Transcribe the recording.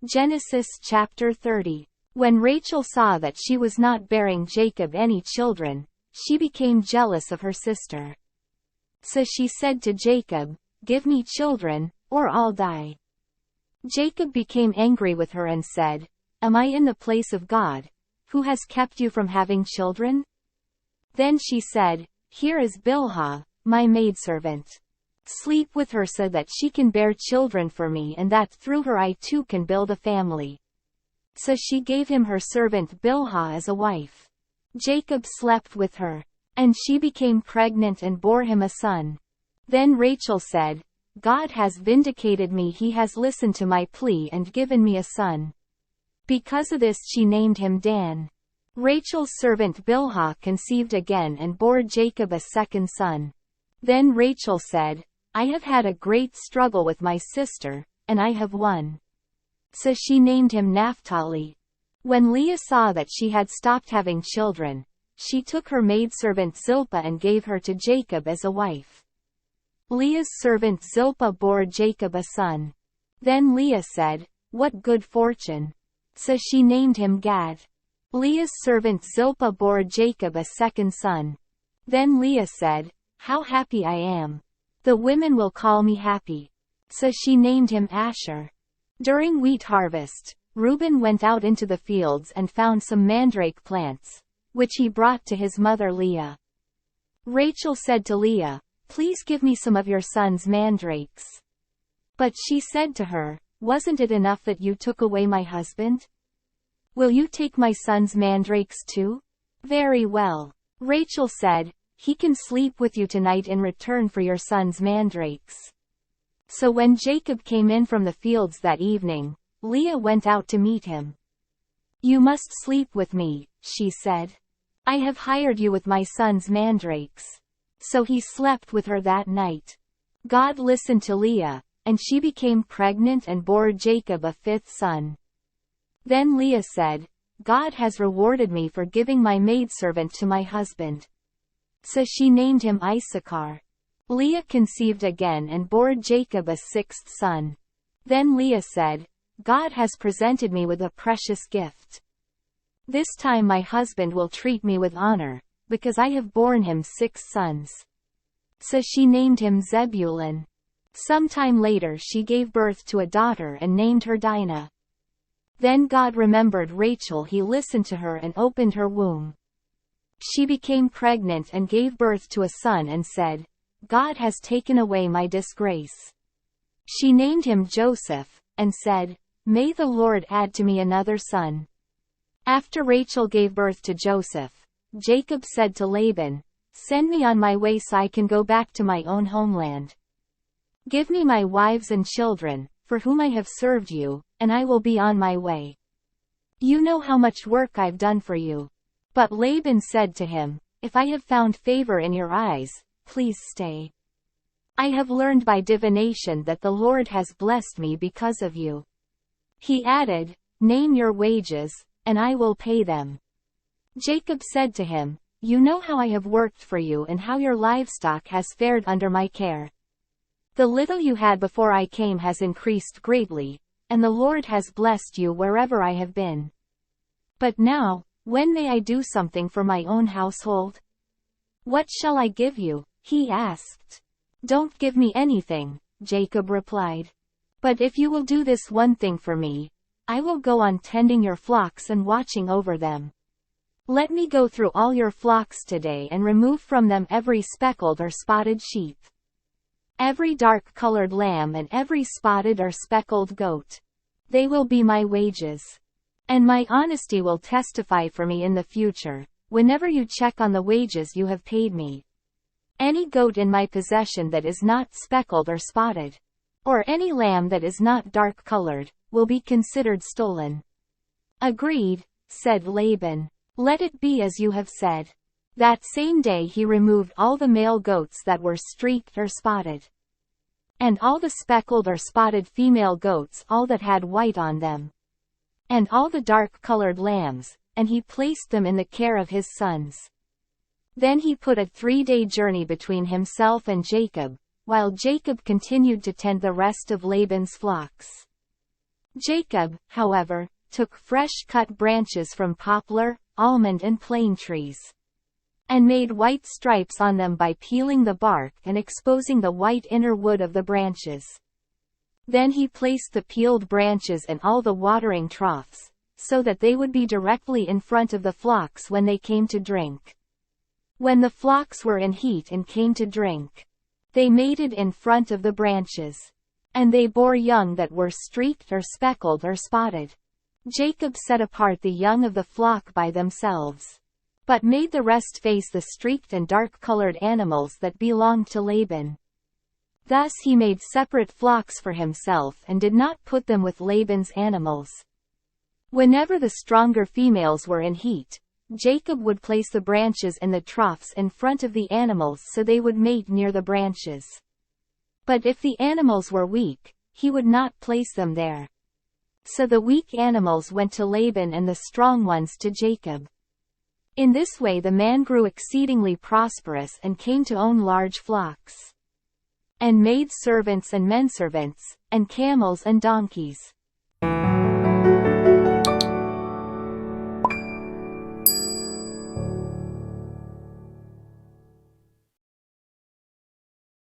Genesis chapter 30. When Rachel saw that she was not bearing Jacob any children, she became jealous of her sister. So she said to Jacob, "Give me children, or I'll die." Jacob became angry with her and said, "Am I in the place of God, who has kept you from having children?" Then she said, "Here is Bilhah, my maidservant. Sleep with her so that she can bear children for me and that through her I too can build a family." So she gave him her servant Bilhah as a wife. Jacob slept with her, and she became pregnant and bore him a son. Then Rachel said, "God has vindicated me, he has listened to my plea and given me a son." Because of this she named him Dan. Rachel's servant Bilhah conceived again and bore Jacob a second son. Then Rachel said, "I have had a great struggle with my sister, and I have won." So she named him Naphtali. When Leah saw that she had stopped having children, she took her maidservant Zilpah and gave her to Jacob as a wife. Leah's servant Zilpah bore Jacob a son. Then Leah said, "What good fortune!" So she named him Gad. Leah's servant Zilpah bore Jacob a second son. Then Leah said, "How happy I am! The women will call me happy." So she named him Asher. During wheat harvest, Reuben went out into the fields and found some mandrake plants, which he brought to his mother Leah. Rachel said to Leah, "Please give me some of your son's mandrakes." But she said to her, "Wasn't it enough that you took away my husband? Will you take my son's mandrakes too?" "Very well." Rachel said, "He can sleep with you tonight in return for your son's mandrakes." So when Jacob came in from the fields that evening, Leah went out to meet him. "You must sleep with me," she said. "I have hired you with my son's mandrakes." So he slept with her that night. God listened to Leah, and she became pregnant and bore Jacob a fifth son. Then Leah said, "God has rewarded me for giving my maidservant to my husband." So she named him Issachar. Leah conceived again and bore Jacob a sixth son. Then Leah said, "God has presented me with a precious gift. This time my husband will treat me with honor, because I have borne him 6 sons." So she named him Zebulun. Some time later she gave birth to a daughter and named her Dinah. Then God remembered Rachel, he listened to her and opened her womb. She became pregnant and gave birth to a son and said, "God has taken away my disgrace." She named him Joseph, and said, "May the Lord add to me another son." After Rachel gave birth to Joseph, Jacob said to Laban, "Send me on my way so I can go back to my own homeland. Give me my wives and children, for whom I have served you, and I will be on my way. You know how much work I've done for you." But Laban said to him, "If I have found favor in your eyes, please stay. I have learned by divination that the Lord has blessed me because of you." He added, "Name your wages, and I will pay them." Jacob said to him, "You know how I have worked for you and how your livestock has fared under my care. The little you had before I came has increased greatly, and the Lord has blessed you wherever I have been. But now, when may I do something for my own household?" "What shall I give you?" he asked. "Don't give me anything," Jacob replied. "But if you will do this one thing for me, I will go on tending your flocks and watching over them. Let me go through all your flocks today and remove from them every speckled or spotted sheep, every dark-colored lamb and every spotted or speckled goat. They will be my wages. And my honesty will testify for me in the future, whenever you check on the wages you have paid me. Any goat in my possession that is not speckled or spotted, or any lamb that is not dark-colored, will be considered stolen." "Agreed," said Laban. "Let it be as you have said." That same day he removed all the male goats that were streaked or spotted, and all the speckled or spotted female goats, all that had white on them, and all the dark-colored lambs, and he placed them in the care of his sons. Then he put a 3-day journey between himself and Jacob, while Jacob continued to tend the rest of Laban's flocks. Jacob, however, took fresh-cut branches from poplar, almond and plane trees, and made white stripes on them by peeling the bark and exposing the white inner wood of the branches. Then he placed the peeled branches in all the watering troughs, so that they would be directly in front of the flocks when they came to drink. When the flocks were in heat and came to drink, they mated in front of the branches, and they bore young that were streaked or speckled or spotted. Jacob set apart the young of the flock by themselves, but made the rest face the streaked and dark-colored animals that belonged to Laban. Thus he made separate flocks for himself and did not put them with Laban's animals. Whenever the stronger females were in heat, Jacob would place the branches in the troughs in front of the animals so they would mate near the branches. But if the animals were weak, he would not place them there. So the weak animals went to Laban and the strong ones to Jacob. In this way the man grew exceedingly prosperous and came to own large flocks, and maidservants and menservants, and camels and donkeys.